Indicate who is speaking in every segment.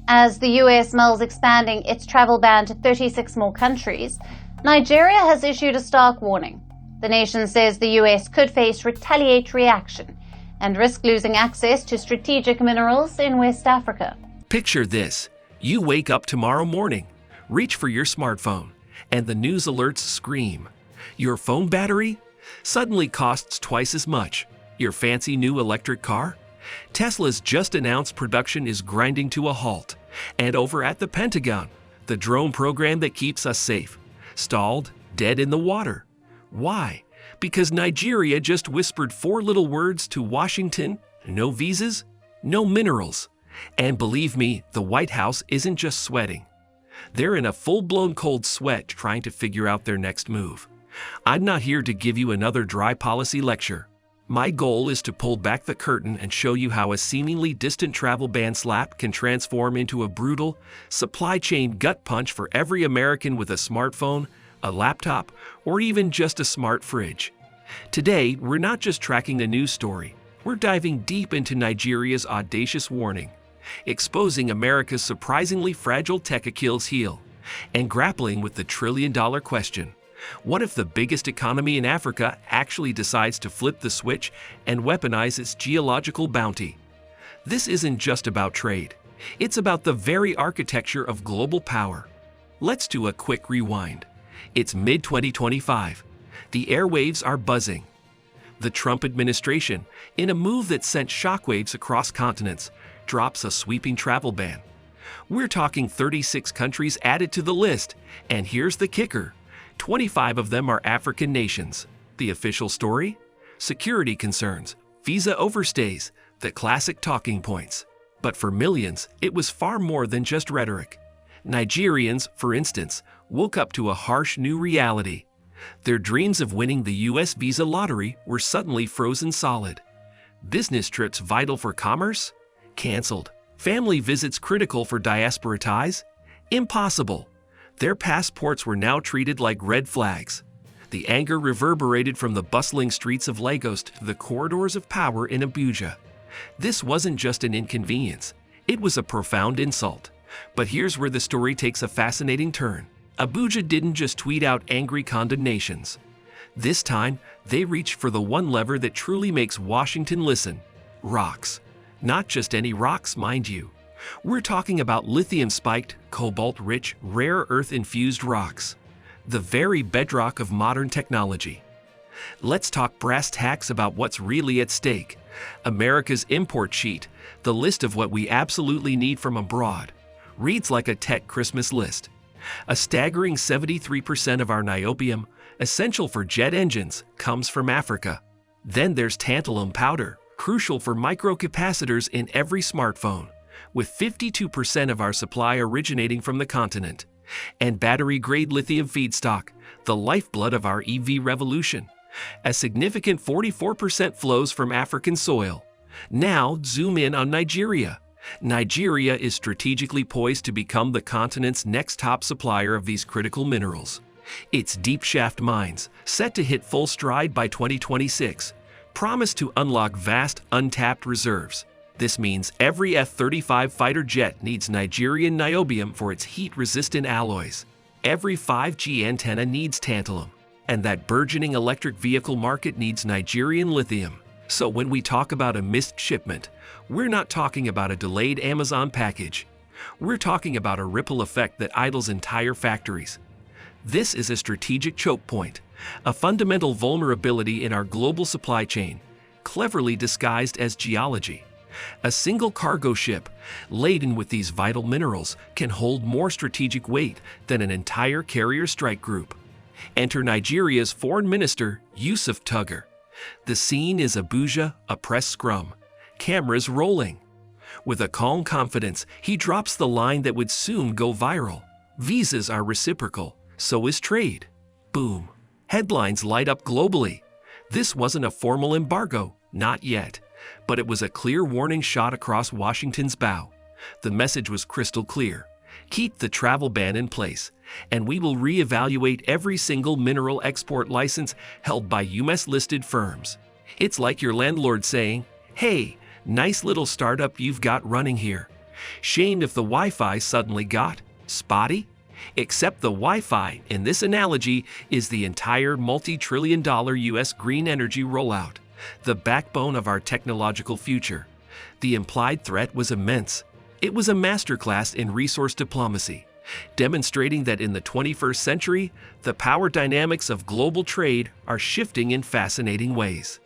Speaker 1: As the US mulls expanding its travel ban to 36 more countries, Nigeria has issued a stark warning. The nation says the US could face retaliatory action and risk losing access to strategic minerals in West Africa.
Speaker 2: Picture this. You wake up tomorrow morning, reach for your smartphone, and the news alerts scream. Your phone battery suddenly costs twice as much. Your fancy new electric car? Tesla's just announced production is grinding to a halt. And over at the Pentagon, the drone program that keeps us safe, stalled, dead in the water. Why? Because Nigeria just whispered 4 little words to Washington: no visas, no minerals. And believe me, the White House isn't just sweating. They're in a full-blown cold sweat trying to figure out their next move. I'm not here to give you another dry policy lecture. My goal is to pull back the curtain and show you how a seemingly distant travel ban slap can transform into a brutal, supply chain gut punch for every American with a smartphone, a laptop, or even just a smart fridge. Today, we're not just tracking the news story, we're diving deep into Nigeria's audacious warning, exposing America's surprisingly fragile tech Achilles heel, and grappling with the trillion-dollar question. What if the biggest economy in Africa actually decides to flip the switch and weaponize its geological bounty? This isn't just about trade. It's about the very architecture of global power. Let's do a quick rewind. It's mid-2025. The airwaves are buzzing. The Trump administration, in a move that sent shockwaves across continents, drops a sweeping travel ban. We're talking 36 countries added to the list, and here's the kicker. 25 of them are African nations. The official story? Security concerns, visa overstays, the classic talking points. But for millions, it was far more than just rhetoric. Nigerians, for instance, woke up to a harsh new reality. Their dreams of winning the US visa lottery were suddenly frozen solid. Business trips vital for commerce? Canceled. Family visits critical for diaspora ties? Impossible. Their passports were now treated like red flags. The anger reverberated from the bustling streets of Lagos to the corridors of power in Abuja. This wasn't just an inconvenience, it was a profound insult. But here's where the story takes a fascinating turn. Abuja didn't just tweet out angry condemnations. This time, they reached for the one lever that truly makes Washington listen: rocks. Not just any rocks, mind you. We're talking about lithium-spiked, cobalt-rich, rare earth-infused rocks, the very bedrock of modern technology. Let's talk brass tacks about what's really at stake. America's import sheet, the list of what we absolutely need from abroad, reads like a tech Christmas list. A staggering 73% of our niobium, essential for jet engines, comes from Africa. Then there's tantalum powder, crucial for microcapacitors in every smartphone, with 52% of our supply originating from the continent. And battery-grade lithium feedstock, the lifeblood of our EV revolution. A significant 44% flows from African soil. Now, zoom in on Nigeria. Nigeria is strategically poised to become the continent's next top supplier of these critical minerals. Its deep shaft mines, set to hit full stride by 2026, promise to unlock vast, untapped reserves. This means every F-35 fighter jet needs Nigerian niobium for its heat-resistant alloys. Every 5G antenna needs tantalum. And that burgeoning electric vehicle market needs Nigerian lithium. So when we talk about a missed shipment, we're not talking about a delayed Amazon package. We're talking about a ripple effect that idles entire factories. This is a strategic choke point, a fundamental vulnerability in our global supply chain, cleverly disguised as geology. A single cargo ship, laden with these vital minerals, can hold more strategic weight than an entire carrier strike group. Enter Nigeria's Foreign Minister, Yusuf Tuggar. The scene is Abuja, a press scrum. Cameras rolling. With a calm confidence, he drops the line that would soon go viral. Visas are reciprocal, so is trade. Boom. Headlines light up globally. This wasn't a formal embargo, not yet. But it was a clear warning shot across Washington's bow. The message was crystal clear. Keep the travel ban in place, and we will reevaluate every single mineral export license held by US-listed firms. It's like your landlord saying, "Hey, nice little startup you've got running here. Shame if the Wi-Fi suddenly got spotty? Except the Wi-Fi, in this analogy, is the entire multi-trillion-dollar U.S. green energy rollout, the backbone of our technological future. The implied threat was immense. It was a masterclass in resource diplomacy, demonstrating that in the 21st century, the power dynamics of global trade are shifting in fascinating ways.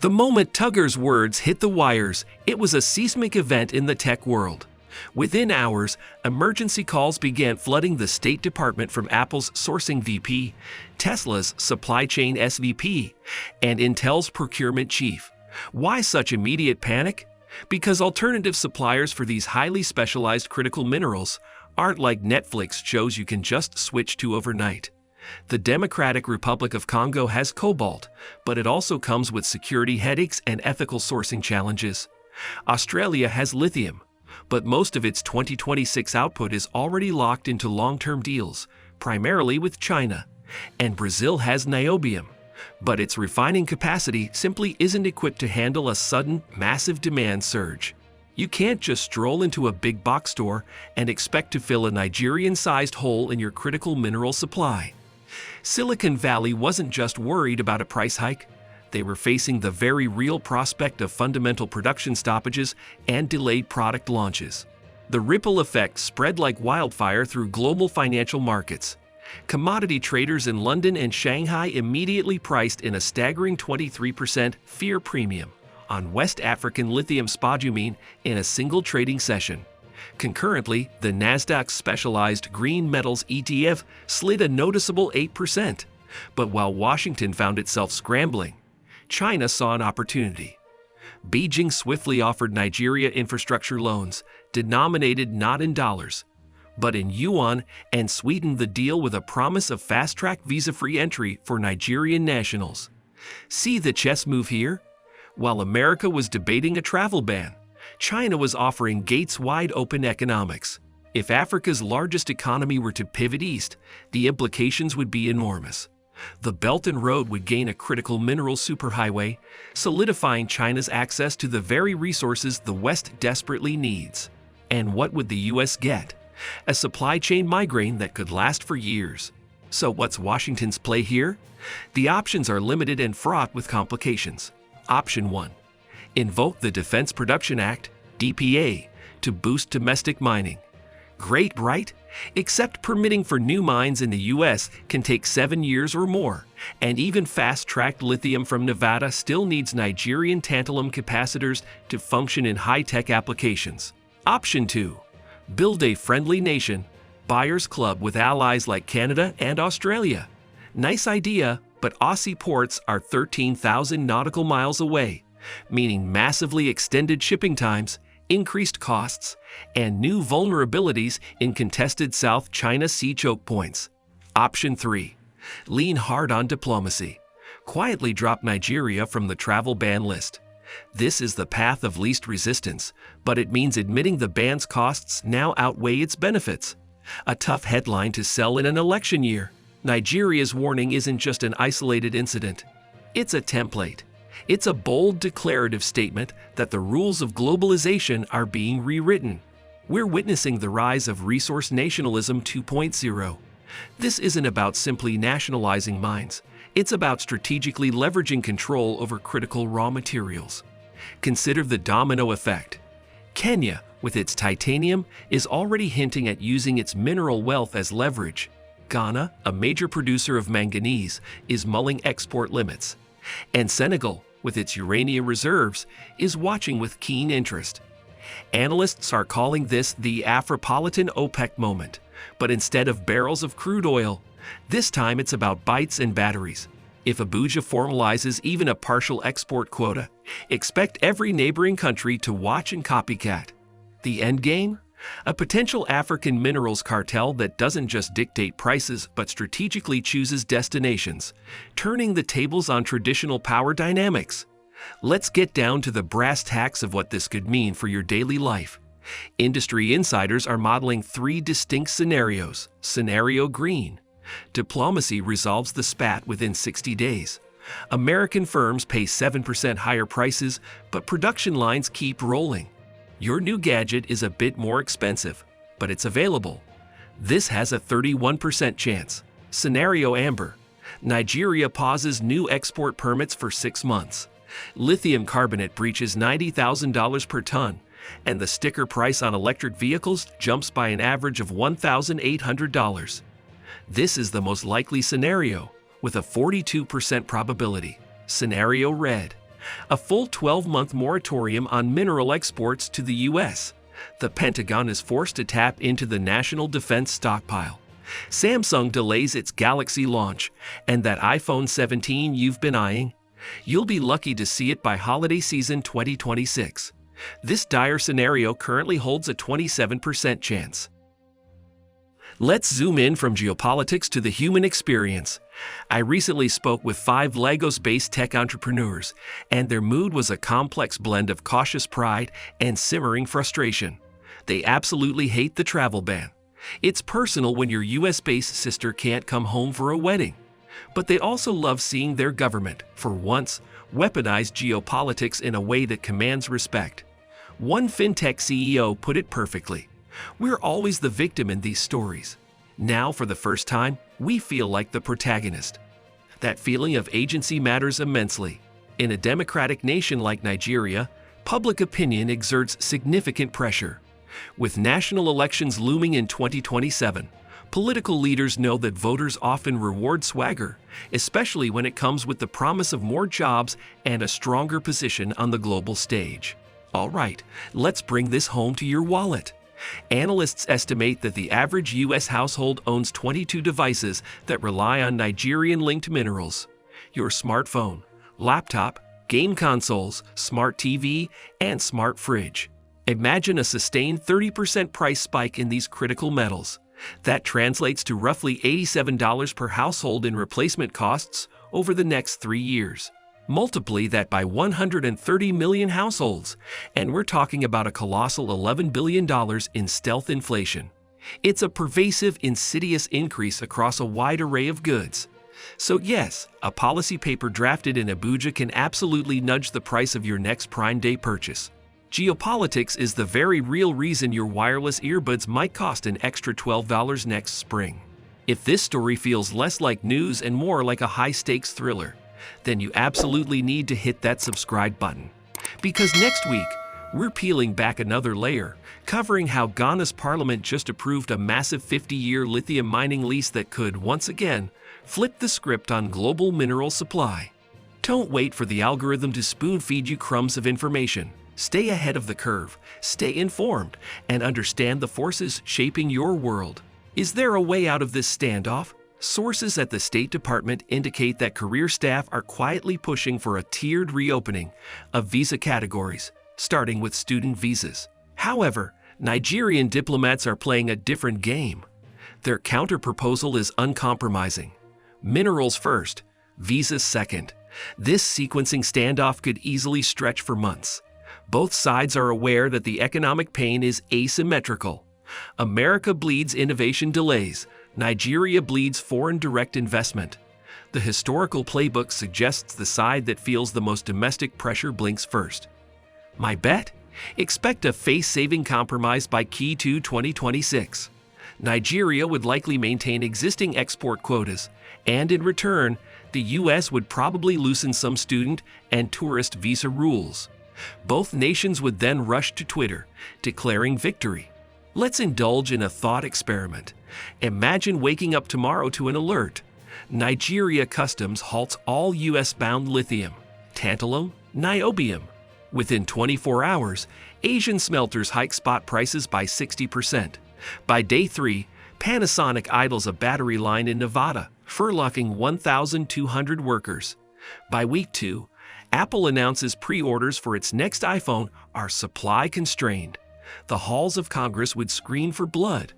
Speaker 2: The moment Tugger's words hit the wires, it was a seismic event in the tech world. Within hours, emergency calls began flooding the State Department from Apple's sourcing VP, Tesla's supply chain SVP, and Intel's procurement chief. Why such immediate panic? Because alternative suppliers for these highly specialized critical minerals aren't like Netflix shows you can just switch to overnight. The Democratic Republic of Congo has cobalt, but it also comes with security headaches and ethical sourcing challenges. Australia has lithium, but most of its 2026 output is already locked into long-term deals, primarily with China. And Brazil has niobium, but its refining capacity simply isn't equipped to handle a sudden, massive demand surge. You can't just stroll into a big box store and expect to fill a Nigerian-sized hole in your critical mineral supply. Silicon Valley wasn't just worried about a price hike. They were facing the very real prospect of fundamental production stoppages and delayed product launches. The ripple effect spread like wildfire through global financial markets. Commodity traders in London and Shanghai immediately priced in a staggering 23% fear premium on West African lithium spodumene in a single trading session. Concurrently, the Nasdaq's specialized green metals ETF slid a noticeable 8%. But while Washington found itself scrambling, China saw an opportunity. Beijing swiftly offered Nigeria infrastructure loans, denominated not in dollars, but in yuan, and sweetened the deal with a promise of fast-track visa-free entry for Nigerian nationals. See the chess move here? While America was debating a travel ban, China was offering gates-wide open economics. If Africa's largest economy were to pivot east, the implications would be enormous. The Belt and Road would gain a critical mineral superhighway, solidifying China's access to the very resources the West desperately needs. And what would the U.S. get? A supply chain migraine that could last for years. So what's Washington's play here? The options are limited and fraught with complications. Option 1. Invoke the Defense Production Act, DPA, to boost domestic mining. Great, right? Except permitting for new mines in the U.S. can take 7 years or more, and even fast-tracked lithium from Nevada still needs Nigerian tantalum capacitors to function in high-tech applications. Option 2. Build a friendly nation, buyers club with allies like Canada and Australia. Nice idea, but Aussie ports are 13,000 nautical miles away, meaning massively extended shipping times, increased costs, and new vulnerabilities in contested South China Sea choke points. Option 3. Lean hard on diplomacy. Quietly drop Nigeria from the travel ban list. This is the path of least resistance, but it means admitting the ban's costs now outweigh its benefits. A tough headline to sell in an election year. Nigeria's warning isn't just an isolated incident. It's a template. It's a bold declarative statement that the rules of globalization are being rewritten. We're witnessing the rise of resource nationalism 2.0. This isn't about simply nationalizing mines. It's about strategically leveraging control over critical raw materials. Consider the domino effect. Kenya, with its titanium, is already hinting at using its mineral wealth as leverage. Ghana, a major producer of manganese, is mulling export limits. And Senegal, with its uranium reserves, is watching with keen interest. Analysts are calling this the Afropolitan OPEC moment, but instead of barrels of crude oil, this time it's about bytes and batteries. If Abuja formalizes even a partial export quota, expect every neighboring country to watch and copycat. The endgame? A potential African minerals cartel that doesn't just dictate prices but strategically chooses destinations, turning the tables on traditional power dynamics. Let's get down to the brass tacks of what this could mean for your daily life. Industry insiders are modeling 3 distinct scenarios. Scenario green. Diplomacy resolves the spat within 60 days. American firms pay 7% higher prices, but production lines keep rolling. Your new gadget is a bit more expensive, but it's available. This has a 31% chance. Scenario Amber. Nigeria pauses new export permits for 6 months. Lithium carbonate breaches $90,000 per ton, and the sticker price on electric vehicles jumps by an average of $1,800. This is the most likely scenario, with a 42% probability. Scenario Red. A full 12-month moratorium on mineral exports to the U.S. The Pentagon is forced to tap into the national defense stockpile. Samsung delays its Galaxy launch, and that iPhone 17 you've been eyeing? You'll be lucky to see it by holiday season 2026. This dire scenario currently holds a 27% chance. Let's zoom in from geopolitics to the human experience. I recently spoke with 5 Lagos-based tech entrepreneurs, and their mood was a complex blend of cautious pride and simmering frustration. They absolutely hate the travel ban. It's personal when your US-based sister can't come home for a wedding. But they also love seeing their government, for once, weaponize geopolitics in a way that commands respect. One fintech CEO put it perfectly. We're always the victim in these stories. Now, for the first time, we feel like the protagonist. That feeling of agency matters immensely. In a democratic nation like Nigeria, public opinion exerts significant pressure. With national elections looming in 2027, political leaders know that voters often reward swagger, especially when it comes with the promise of more jobs and a stronger position on the global stage. All right, let's bring this home to your wallet. Analysts estimate that the average U.S. household owns 22 devices that rely on Nigerian-linked minerals. Your smartphone, laptop, game consoles, smart TV, and smart fridge. Imagine a sustained 30% price spike in these critical metals. That translates to roughly $87 per household in replacement costs over the next 3 years. Multiply that by 130 million households, and we're talking about a colossal $11 billion in stealth inflation. It's a pervasive, insidious increase across a wide array of goods. So yes, a policy paper drafted in Abuja can absolutely nudge the price of your next Prime Day purchase. Geopolitics is the very real reason your wireless earbuds might cost an extra $12 next spring. If this story feels less like news and more like a high-stakes thriller, then you absolutely need to hit that subscribe button. Because next week, we're peeling back another layer, covering how Ghana's parliament just approved a massive 50-year lithium mining lease that could, once again, flip the script on global mineral supply. Don't wait for the algorithm to spoon-feed you crumbs of information. Stay ahead of the curve, stay informed, and understand the forces shaping your world. Is there a way out of this standoff? Sources at the State Department indicate that career staff are quietly pushing for a tiered reopening of visa categories, starting with student visas. However, Nigerian diplomats are playing a different game. Their counterproposal is uncompromising. Minerals first, visas second. This sequencing standoff could easily stretch for months. Both sides are aware that the economic pain is asymmetrical. America bleeds innovation delays. Nigeria bleeds foreign direct investment. The historical playbook suggests the side that feels the most domestic pressure blinks first. My bet? Expect a face-saving compromise by Q2 2026. Nigeria would likely maintain existing export quotas, and in return, the U.S. would probably loosen some student and tourist visa rules. Both nations would then rush to Twitter, declaring victory. Let's indulge in a thought experiment. Imagine waking up tomorrow to an alert. Nigeria Customs halts all U.S.-bound lithium, tantalum, niobium. Within 24 hours, Asian smelters hike spot prices by 60%. By day 3, Panasonic idles a battery line in Nevada, furloughing 1,200 workers. By week 2, Apple announces pre-orders for its next iPhone are supply constrained. The halls of Congress would scream for blood,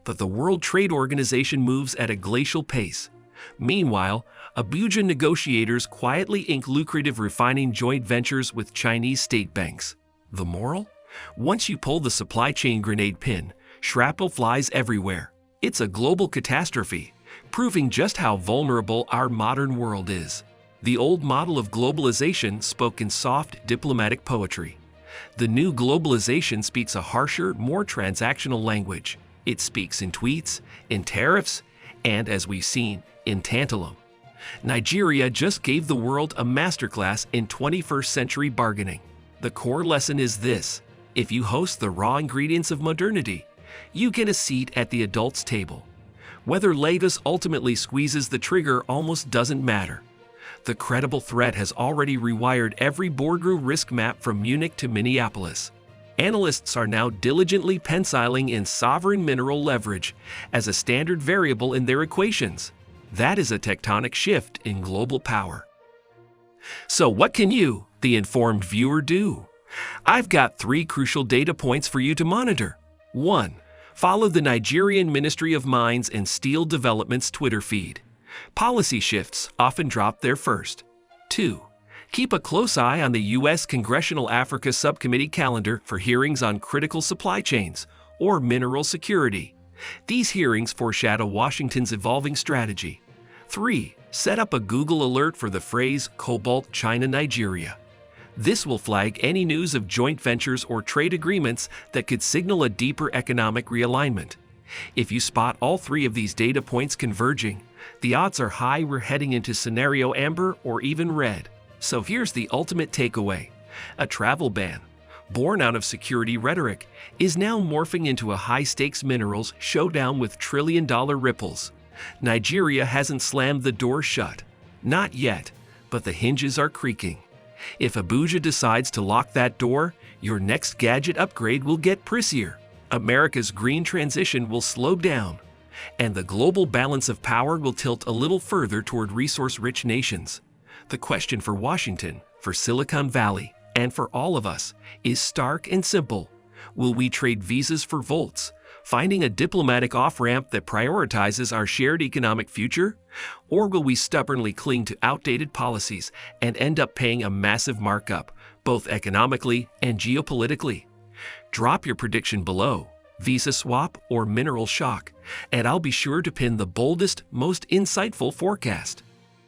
Speaker 2: but the World Trade Organization moves at a glacial pace. Meanwhile, Abuja negotiators quietly ink lucrative refining joint ventures with Chinese state banks. The moral? Once you pull the supply chain grenade pin, shrapnel flies everywhere. It's a global catastrophe, proving just how vulnerable our modern world is. The old model of globalization spoke in soft, diplomatic poetry. The new globalization speaks a harsher, more transactional language. It speaks in tweets, in tariffs, and, as we've seen, in tantalum. Nigeria just gave the world a masterclass in 21st century bargaining. The core lesson is this: if you host the raw ingredients of modernity, you get a seat at the adults' table. Whether Lagos ultimately squeezes the trigger almost doesn't matter. The credible threat has already rewired every boardroom risk map from Munich to Minneapolis. Analysts are now diligently penciling in sovereign mineral leverage as a standard variable in their equations. That is a tectonic shift in global power. So what can you, the informed viewer, do? I've got 3 crucial data points for you to monitor. 1. Follow the Nigerian Ministry of Mines and Steel Development's Twitter feed. Policy shifts often drop there first. 2. Keep a close eye on the U.S. Congressional Africa Subcommittee calendar for hearings on critical supply chains or mineral security. These hearings foreshadow Washington's evolving strategy. 3. Set up a Google alert for the phrase Cobalt China-Nigeria. This will flag any news of joint ventures or trade agreements that could signal a deeper economic realignment. If you spot all 3 of these data points converging, the odds are high we're heading into scenario amber or even red. So here's the ultimate takeaway. A travel ban, born out of security rhetoric, is now morphing into a high-stakes minerals showdown with trillion-dollar ripples. Nigeria hasn't slammed the door shut. Not yet, but the hinges are creaking. If Abuja decides to lock that door, your next gadget upgrade will get prissier. America's green transition will slow down, and the global balance of power will tilt a little further toward resource-rich nations. The question for Washington, for Silicon Valley, and for all of us is stark and simple. Will we trade visas for volts, finding a diplomatic off-ramp that prioritizes our shared economic future? Or will we stubbornly cling to outdated policies and end up paying a massive markup, both economically and geopolitically? Drop your prediction below, visa swap or mineral shock, and I'll be sure to pin the boldest, most insightful forecast.